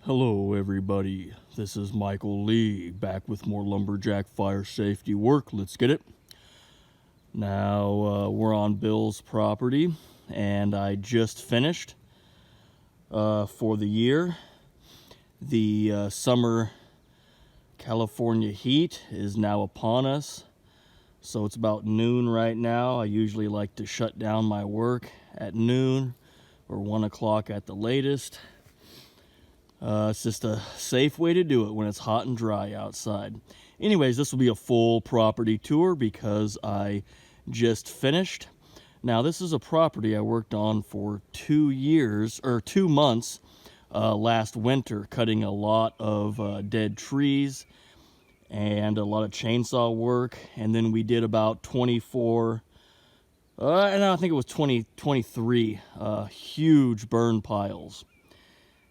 Hello everybody, this is Michael Lee, back with more lumberjack fire safety work. Let's get it. Now we're on Bill's property and I just finished for the year. The summer California heat is now upon us, so it's about noon right now. I usually like to shut down my work at noon or 1 o'clock at the latest. It's just a safe way to do it when it's hot and dry outside. Anyways, this will be a full property tour because I just finished. Now, this is a property I worked on for 2 months last winter, cutting a lot of dead trees and a lot of chainsaw work. And then we did about 23 huge burn piles.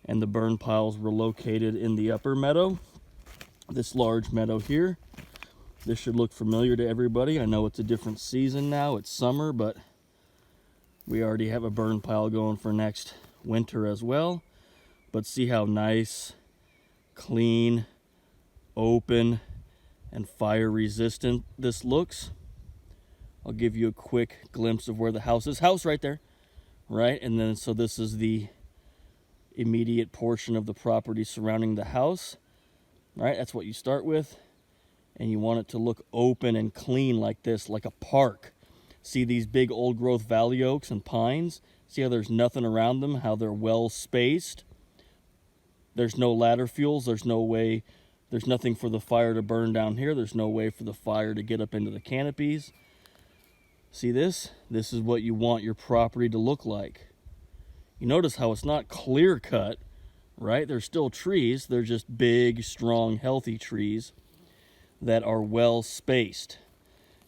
And the burn piles were located in the upper meadow, this large meadow here. This should look familiar to everybody. I know it's a different season now, it's summer, but we already have a burn pile going for next winter as well. But see how nice, clean, open, and fire resistant this looks. I'll give you a quick glimpse of where the house is. House right there, right? And then so this is the immediate portion of the property surrounding the house. Right, that's what you start with, and you want it to look open and clean like this, like a park. See these big old growth valley oaks and pines? See how there's nothing around them, how they're well spaced? There's no ladder fuels, there's nothing for the fire to burn down here, there's no way for the fire to get up into the canopies. See this? This is what you want your property to look like. You notice how it's not clear cut, right? They're still trees. They're just big, strong, healthy trees that are well spaced.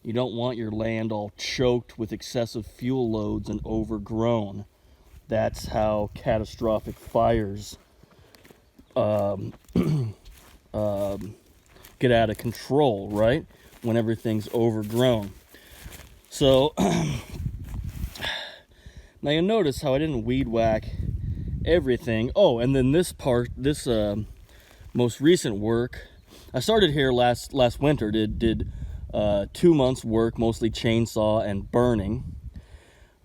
You don't want your land all choked with excessive fuel loads and overgrown. That's how catastrophic fires get out of control, right? When everything's overgrown. So now you'll notice how I didn't weed whack everything. Oh, and then this most recent work, I started here last winter, did 2 months work, mostly chainsaw and burning.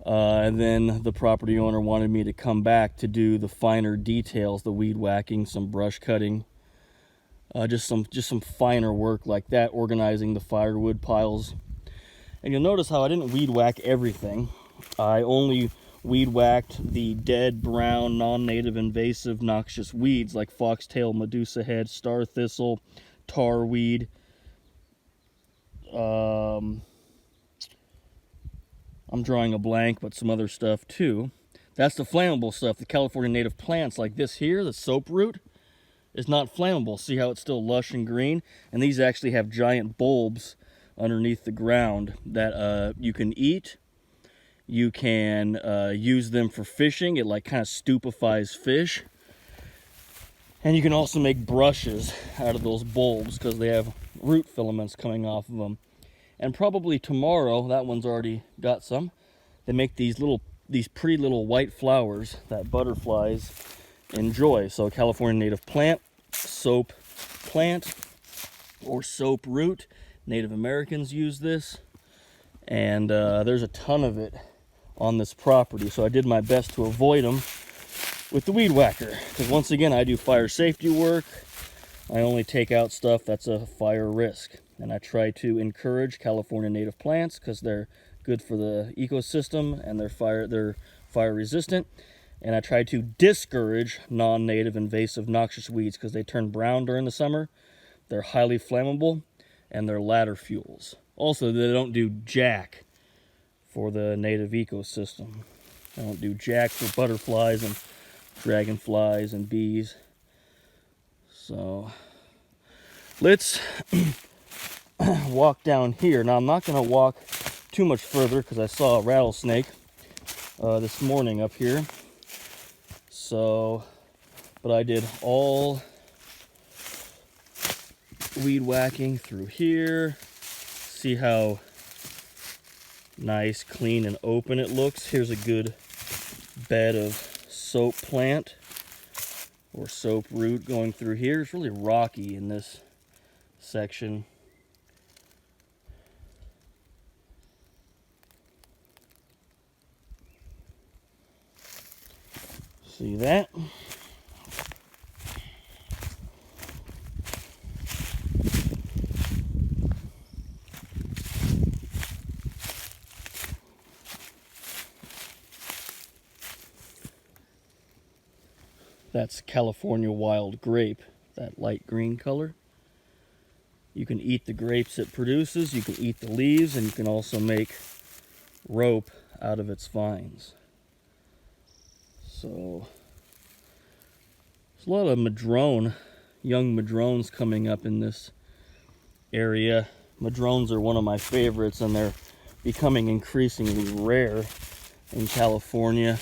And then the property owner wanted me to come back to do the finer details, the weed whacking, some brush cutting, just some finer work like that, organizing the firewood piles. And you'll notice how I didn't weed whack everything. I only weed whacked the dead brown non-native invasive noxious weeds like foxtail, medusa head, star thistle, tarweed. I'm drawing a blank, but some other stuff too. That's the flammable stuff. The California native plants like this here, the soap root, is not flammable. See how it's still lush and green? And these actually have giant bulbs underneath the ground that you can eat. You can use them for fishing. It like kind of stupefies fish. And you can also make brushes out of those bulbs because they have root filaments coming off of them. And probably tomorrow, that one's already got some, they make these pretty little white flowers that butterflies enjoy. So California native plant, soap plant, or soap root. Native Americans use this. And there's a ton of it on this property, so I did my best to avoid them with the weed whacker, because once again I do fire safety work. I only take out stuff that's a fire risk, and I try to encourage California native plants because they're good for the ecosystem and they're fire resistant, and I try to discourage non-native invasive noxious weeds because they turn brown during the summer, they're highly flammable, and they're ladder fuels. Also, they don't do jack for the native ecosystem. I don't do jack for butterflies and dragonflies and bees. So let's walk down here. Now I'm not going to walk too much further because I saw a rattlesnake this morning up here. So, but I did all weed whacking through here. See how nice, clean, and open it looks. Here's a good bed of soap plant or soap root going through here. It's really rocky in this section. See that? That's California wild grape, that light green color. You can eat the grapes it produces, you can eat the leaves, and you can also make rope out of its vines. So, there's a lot of madrone, young madrones coming up in this area. Madrones are one of my favorites, and they're becoming increasingly rare in California.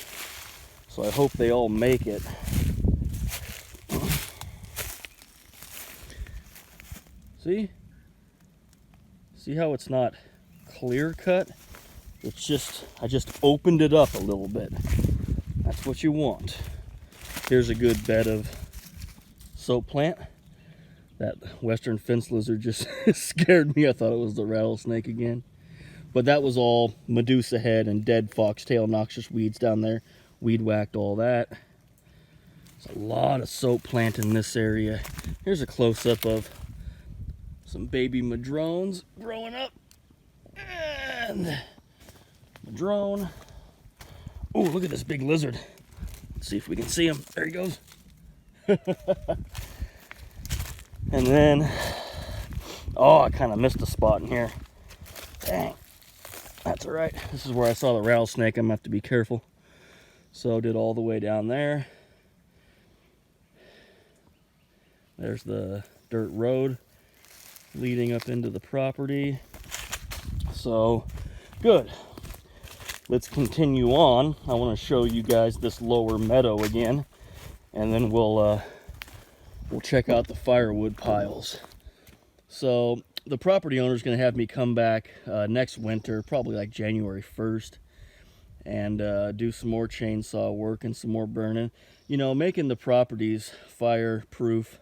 So I hope they all make it. See how it's not clear cut? It's just, I just opened it up a little bit. That's what you want. Here's a good bed of soap plant. That western fence lizard just scared me. I thought it was the rattlesnake again. But that was all Medusa head and dead foxtail noxious weeds down there. Weed whacked all that. There's a lot of soap plant in this area. Here's a close-up of some baby madrones growing up. And madrone. Oh, look at this big lizard. Let's see if we can see him. There he goes. And then, oh, I kind of missed a spot in here. Dang. That's all right. This is where I saw the rattlesnake. I'm going to have to be careful. So did all the way down there. There's the dirt road leading up into the property. So, good. Let's continue on. I want to show you guys this lower meadow again, and then we'll check out the firewood piles. So the property owner is going to have me come back next winter, probably like January 1st, and do some more chainsaw work and some more burning. You know, making the properties fireproof,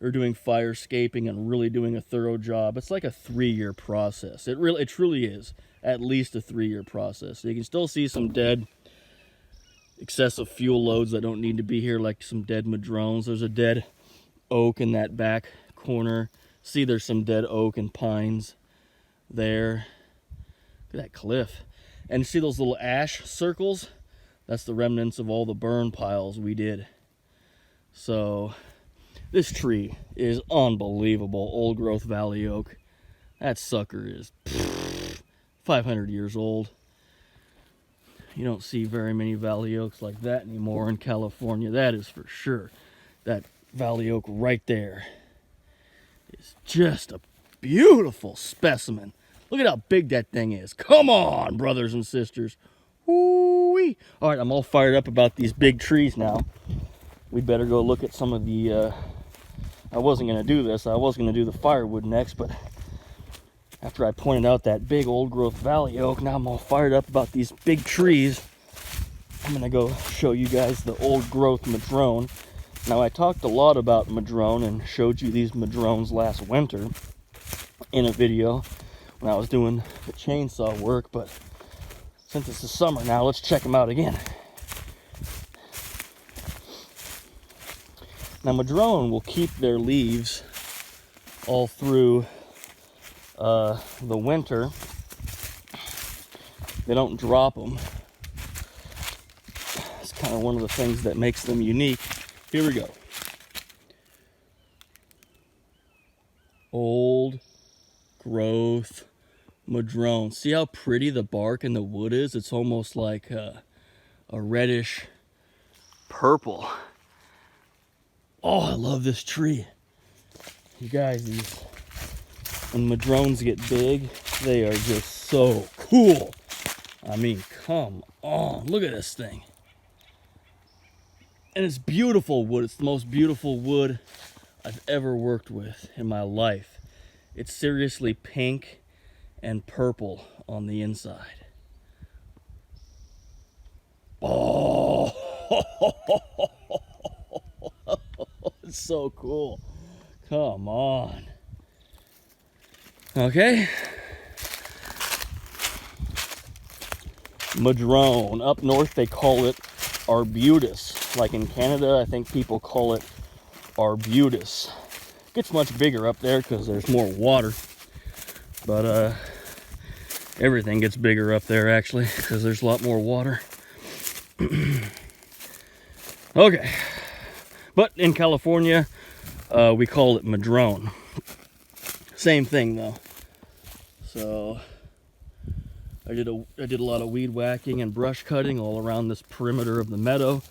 or doing fire escaping and really doing a thorough job, it's like a 3-year process. It truly is at least a 3-year process. So you can still see some dead excessive fuel loads that don't need to be here, like some dead madrones. There's a dead oak in that back corner. See, there's some dead oak and pines there. Look at that cliff. And see those little ash circles? That's the remnants of all the burn piles we did. So this tree is unbelievable. Old growth valley oak. That sucker is 500 years old. You don't see very many valley oaks like that anymore in California. That is for sure. That valley oak right there is just a beautiful specimen. Look at how big that thing is. Come on, brothers and sisters. Woo-wee. All right, I'm all fired up about these big trees now. We'd better go look at some of the I wasn't going to do this. I was going to do the firewood next, but after I pointed out that big old growth valley oak, now I'm all fired up about these big trees. I'm going to go show you guys the old growth madrone. Now, I talked a lot about madrone and showed you these madrones last winter in a video when I was doing the chainsaw work, but since it's the summer now, let's check them out again. Now, madrone will keep their leaves all through the winter. They don't drop them. It's kind of one of the things that makes them unique. Here we go. Old growth madrone. See how pretty the bark and the wood is? It's almost like a reddish purple. Oh, I love this tree. You guys, when madrones get big, they are just so cool. I mean, come on. Look at this thing. And it's beautiful wood. It's the most beautiful wood I've ever worked with in my life. It's seriously pink and purple on the inside. Oh, is so cool. Come on. Okay. Madrone. Up north they call it arbutus. Like in Canada, I think people call it arbutus. Gets much bigger up there because there's more water. But everything gets bigger up there actually because there's a lot more water. Okay. But in California, we call it madrone. Same thing though. So I did a lot of weed whacking and brush cutting all around this perimeter of the meadow.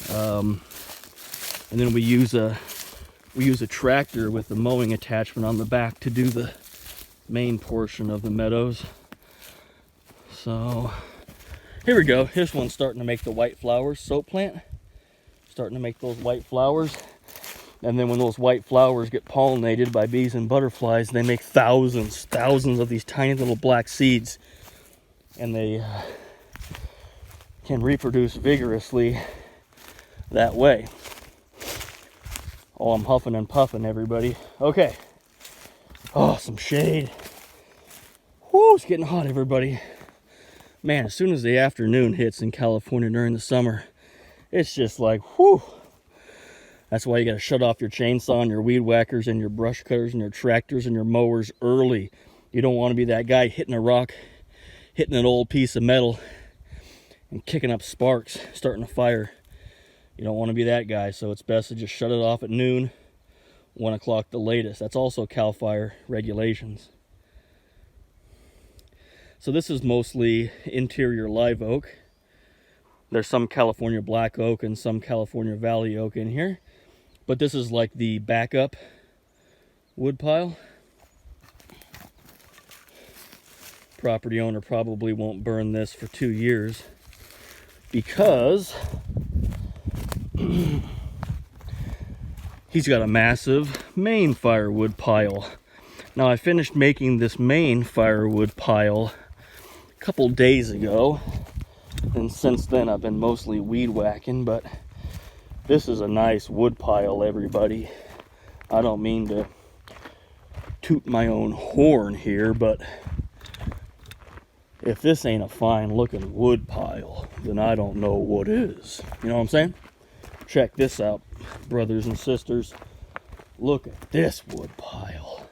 And then we use a tractor with the mowing attachment on the back to do the main portion of the meadows. So here we go. Here's one starting to make the white flowers. Soap plant starting to make those white flowers. And then when those white flowers get pollinated by bees and butterflies, they make thousands of these tiny little black seeds. And they can reproduce vigorously that way. Oh, I'm huffing and puffing, everybody. Okay. Oh, some shade. Whoo, it's getting hot, everybody. Man, as soon as the afternoon hits in California during the summer, it's just like, whoo. That's why you got to shut off your chainsaw and your weed whackers and your brush cutters and your tractors and your mowers early. You don't want to be that guy hitting a rock, hitting an old piece of metal and kicking up sparks, starting a fire. You don't want to be that guy, so it's best to just shut it off at noon, 1 o'clock the latest. That's also CAL FIRE regulations. So this is mostly interior live oak. There's some California black oak and some California valley oak in here. But this is like the backup wood pile. Property owner probably won't burn this for 2 years because he's got a massive main firewood pile. Now I finished making this main firewood pile a couple days ago, and since then I've been mostly weed whacking, but this is a nice wood pile, everybody. I don't mean to toot my own horn here, but if this ain't a fine looking wood pile, then I don't know what is. You know what I'm saying? Check this out, brothers and sisters. Look at this wood pile.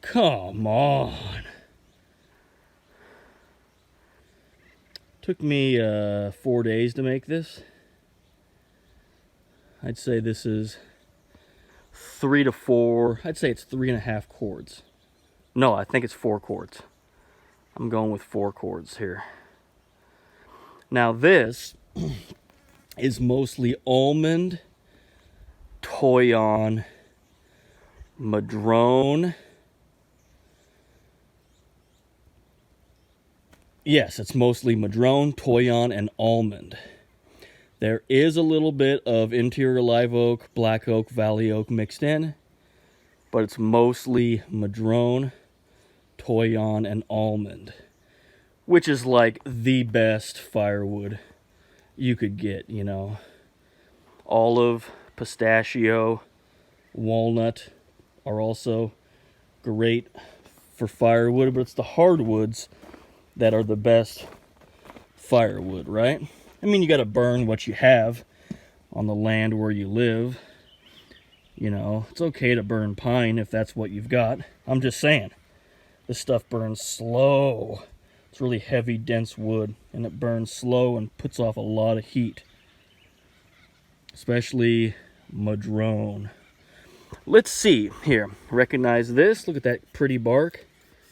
Come on. Took me 4 days to make this. I'd say this is 3 to 4. I'd say it's 3.5 cords. No, I think it's 4 cords. I'm going with 4 cords here. Now this is mostly almond, toyon, madrone. Yes, it's mostly madrone, toyon, and almond. There is a little bit of interior live oak, black oak, valley oak mixed in, but it's mostly madrone, toyon, and almond, which is like the best firewood you could get, you know. Olive, pistachio, walnut are also great for firewood, but it's the hardwoods that are the best firewood, right? I mean, you got to burn what you have on the land where you live. You know, it's okay to burn pine if that's what you've got. I'm just saying, this stuff burns slow. It's really heavy, dense wood, and it burns slow and puts off a lot of heat. Especially madrone. Let's see here. Recognize this? Look at that pretty bark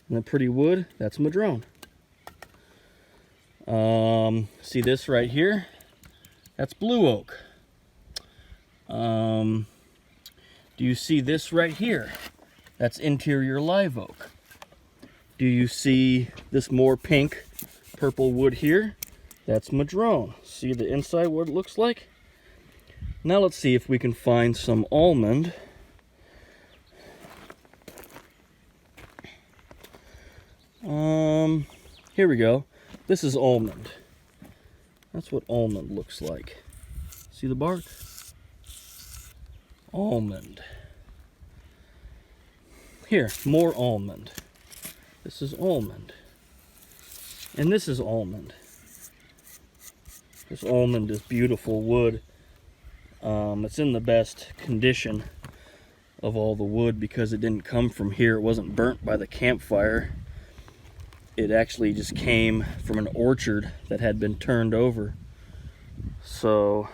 and the pretty wood. That's madrone. See this right here? That's blue oak. Do you see this right here? That's interior live oak. Do you see this more pink purple wood here? That's madrone. See the inside, what it looks like? Now let's see if we can find some almond. Here we go. This is almond. That's what almond looks like. See the bark? almond. Here, more almond. This is almond. And this is almond. This almond is beautiful wood. It's in the best condition of all the wood because it didn't come from here. It wasn't burnt by the campfire. It actually just came from an orchard that had been turned over. So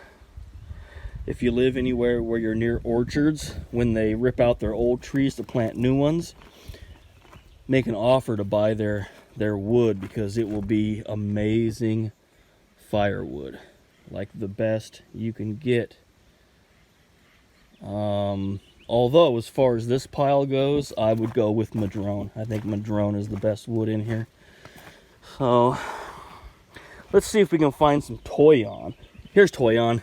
if you live anywhere where you're near orchards, when they rip out their old trees to plant new ones, make an offer to buy their wood, because it will be amazing firewood, like the best you can get. Although as far as this pile goes, I would go with madrone. I think madrone is the best wood in here. So let's see if we can find some toyon. Here's toyon.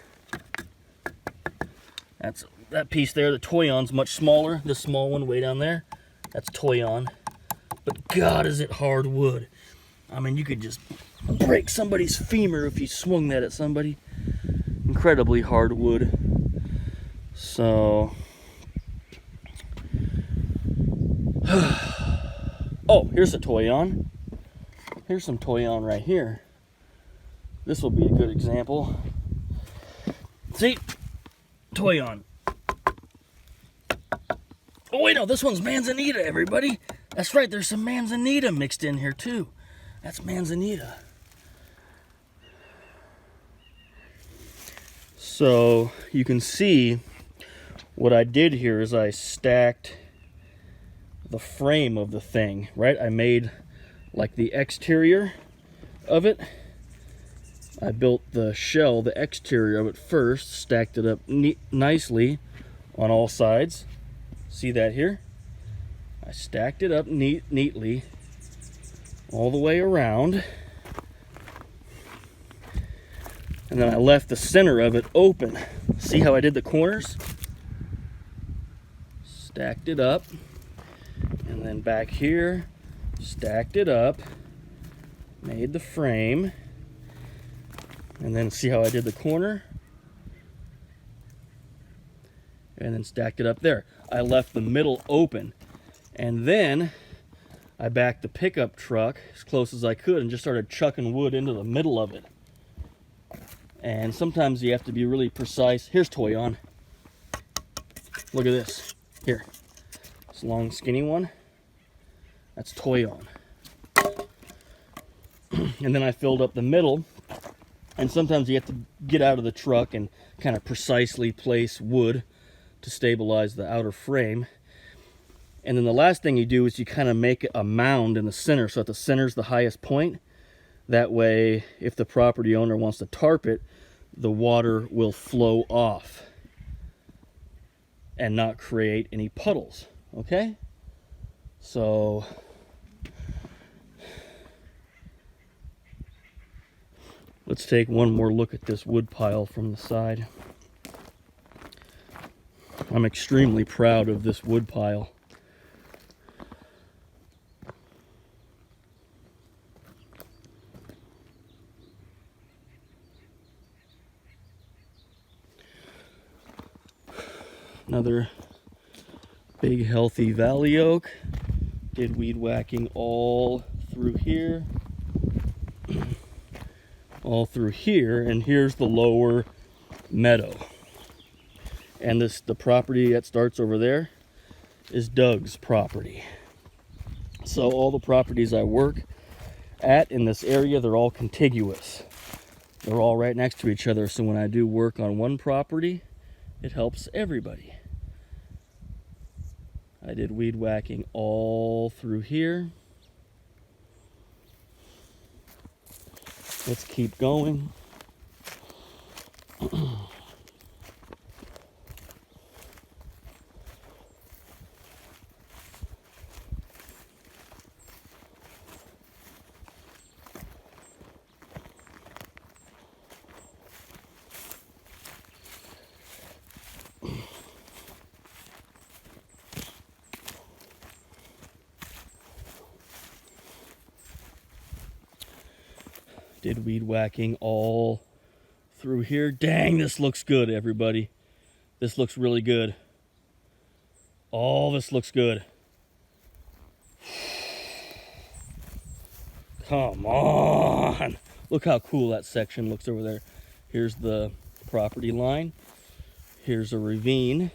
That's that piece there. The toyon's much smaller. This small one way down there, that's toyon. But God, is it hard wood. I mean, you could just break somebody's femur if you swung that at somebody. Incredibly hard wood. So, oh, here's a toyon. Here's some toyon right here. This will be a good example. See? Toyon. Oh wait, no, this one's manzanita, everybody. That's right, there's some manzanita mixed in here too. That's manzanita. So you can see what I did here is I stacked the frame of the thing, right? I made like the exterior of it. I built the shell, the exterior of it first, stacked it up nicely on all sides. See that here? I stacked it up neatly all the way around. And then I left the center of it open. See how I did the corners? Stacked it up. And then back here, stacked it up. Made the frame. And then see how I did the corner? And then stacked it up there. I left the middle open. And then I backed the pickup truck as close as I could and just started chucking wood into the middle of it. And sometimes you have to be really precise. Here's toyon. Look at this. Here. This long skinny one. That's toyon. And then I filled up the middle. And sometimes you have to get out of the truck and kind of precisely place wood to stabilize the outer frame. And then the last thing you do is you kind of make a mound in the center, so that the center's the highest point. That way, if the property owner wants to tarp it, the water will flow off and not create any puddles, okay? So let's take one more look at this wood pile from the side. I'm extremely proud of this wood pile. Another big healthy valley oak. Did weed whacking all through here. All through here, and here's the lower meadow. And the property that starts over there is Doug's property. So all the properties I work at in this area, they're all contiguous. They're all right next to each other, so when I do work on one property, it helps everybody. I did weed whacking all through here. Let's keep going. Did weed whacking all through here. Dang, this looks good, everybody. This looks really good. All this looks good. Come on. Look how cool that section looks over there. Here's the property line. Here's a ravine.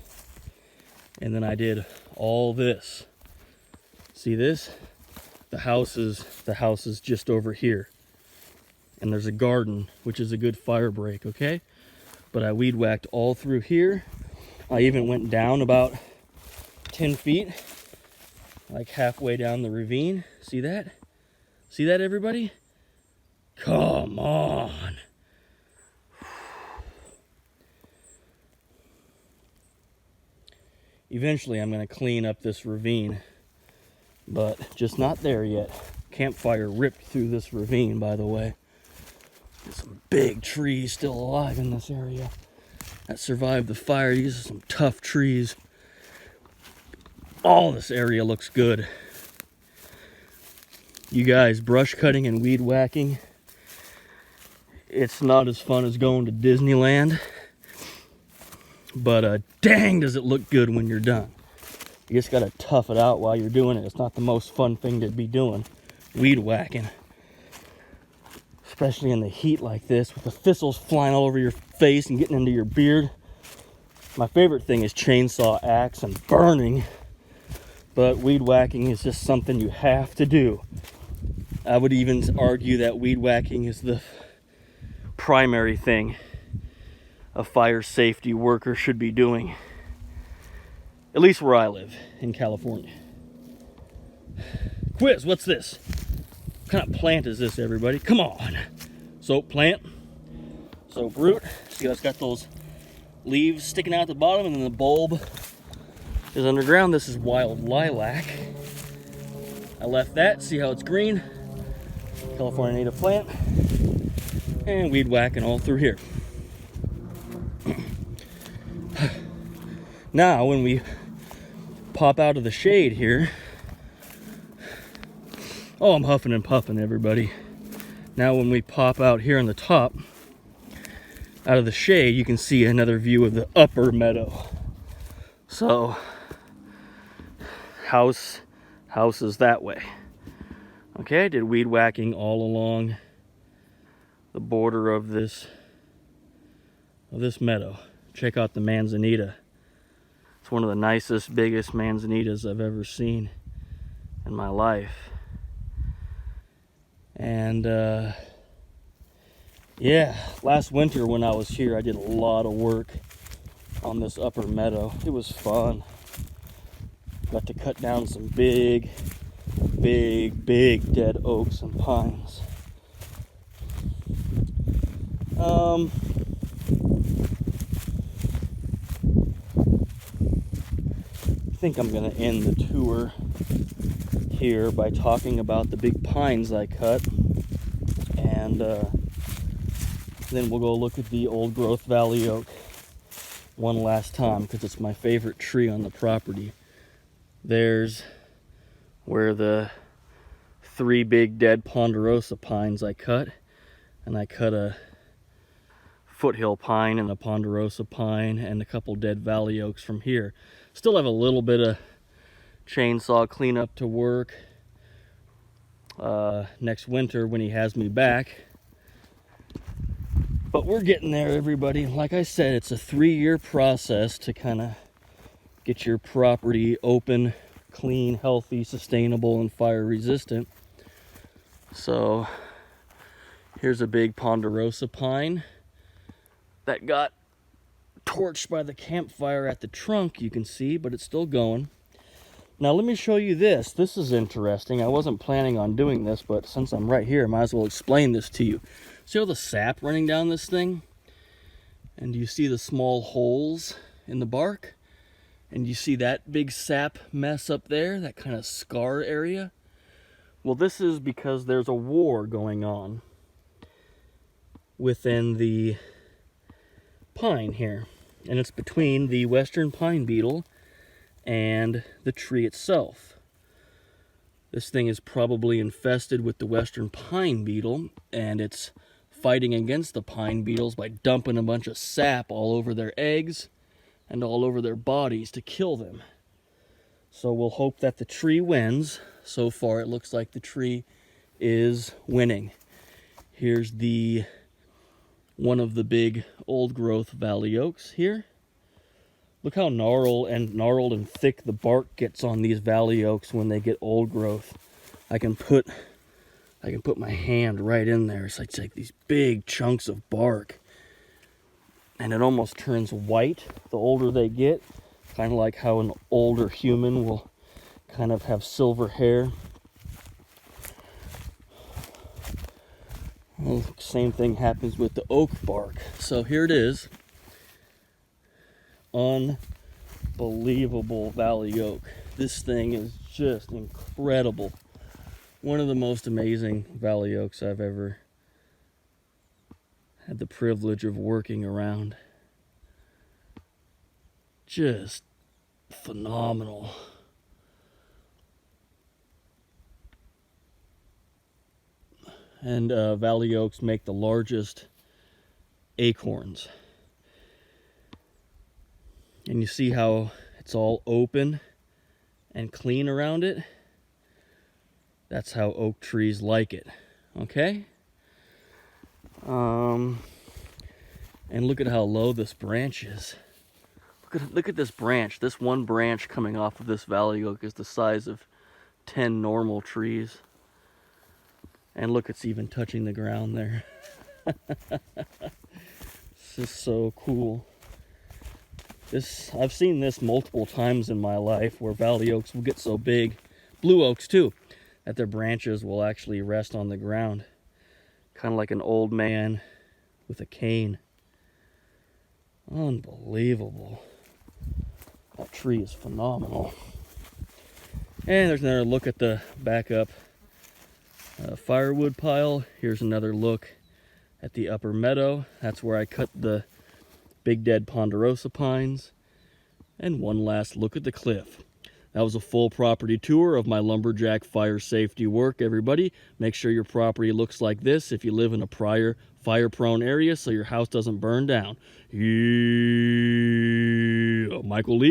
And then I did all this. See this? The house is just over here. And there's a garden, which is a good fire break, okay? But I weed whacked all through here. I even went down about 10 feet, like halfway down the ravine. See that? See that, everybody? Come on. Eventually, I'm going to clean up this ravine, but just not there yet. Campfire ripped through this ravine, by the way. There's some big trees still alive in this area that survived the fire. These are some tough trees. All this area looks good. You guys, brush cutting and weed whacking, it's not as fun as going to Disneyland, but dang does it look good when you're done. You just gotta tough it out while you're doing it. It's not the most fun thing to be doing, weed whacking. Especially in the heat like this, with the thistles flying all over your face and getting into your beard. My favorite thing is chainsaw, axe, and burning. But weed whacking is just something you have to do. I would even argue that weed whacking is the primary thing a fire safety worker should be doing. At least where I live, in California. Quiz, what's this? What kind of plant is this, everybody? Come on. Soap plant. Soap root. See how it's got those leaves sticking out the bottom and then the bulb is underground. This is wild lilac. I left that. See how it's green? California native plant. And weed whacking all through here. Now, when we pop out of the shade here, oh, I'm huffing and puffing, everybody. Now, when we pop out here on the top, out of the shade, you can see another view of the upper meadow. So, house is that way. Okay, I did weed whacking all along the border of this meadow. Check out the manzanita. It's one of the nicest, biggest manzanitas I've ever seen in my life. And yeah, last winter when I was here, I did a lot of work on this upper meadow. It was fun. Got to cut down some big dead oaks and pines. I think I'm going to end the tour here by talking about the big pines I cut, and then we'll go look at the old growth valley oak one last time because it's my favorite tree on the property. There's where the 3 big dead ponderosa pines I cut, and I cut a foothill pine and a ponderosa pine and a couple dead valley oaks from here. Still have a little bit of chainsaw cleanup to work next winter when he has me back. But we're getting there, everybody. Like I said, it's a 3-year process to kind of get your property open, clean, healthy, sustainable, and fire resistant. So here's a big ponderosa pine that got torched by the campfire at the trunk, you can see, but it's still going. Now let me show you this. This is interesting. I wasn't planning on doing this, but since I'm right here, I might as well explain this to you. See all the sap running down this thing? And do you see the small holes in the bark? And you see that big sap mess up there, that kind of scar area? Well, this is because there's a war going on within the pine here, and it's between the western pine beetle and the tree itself. This thing is probably infested with the western pine beetle, and it's fighting against the pine beetles by dumping a bunch of sap all over their eggs and all over their bodies to kill them. So we'll hope that the tree wins. So far, it looks like the tree is winning. Here's one of the big old growth valley oaks here. Look how gnarled and thick the bark gets on these valley oaks when they get old growth. I can put my hand right in there. It's like these big chunks of bark. And it almost turns white the older they get. Kind of like how an older human will kind of have silver hair. Well, same thing happens with the oak bark. So here it is. Unbelievable valley oak. This thing is just incredible. One of the most amazing valley oaks I've ever had the privilege of working around. Just phenomenal. And valley oaks make the largest acorns. And you see how it's all open and clean around it? That's how oak trees like it, okay? And look at how low this branch is. Look at this branch. This one branch coming off of this valley oak is the size of 10 normal trees. And look, it's even touching the ground there. This is so cool. I've seen this multiple times in my life where valley oaks will get so big, blue oaks too, that their branches will actually rest on the ground. Kind of like an old man with a cane. Unbelievable. That tree is phenomenal. And there's another look at the backup firewood pile. Here's another look at the upper meadow. That's where I cut the big dead ponderosa pines. And one last look at the cliff. That was a full property tour of my lumberjack fire safety work, everybody. Make sure your property looks like this if you live in a prior fire-prone area so your house doesn't burn down. Yeah, Michael Lee.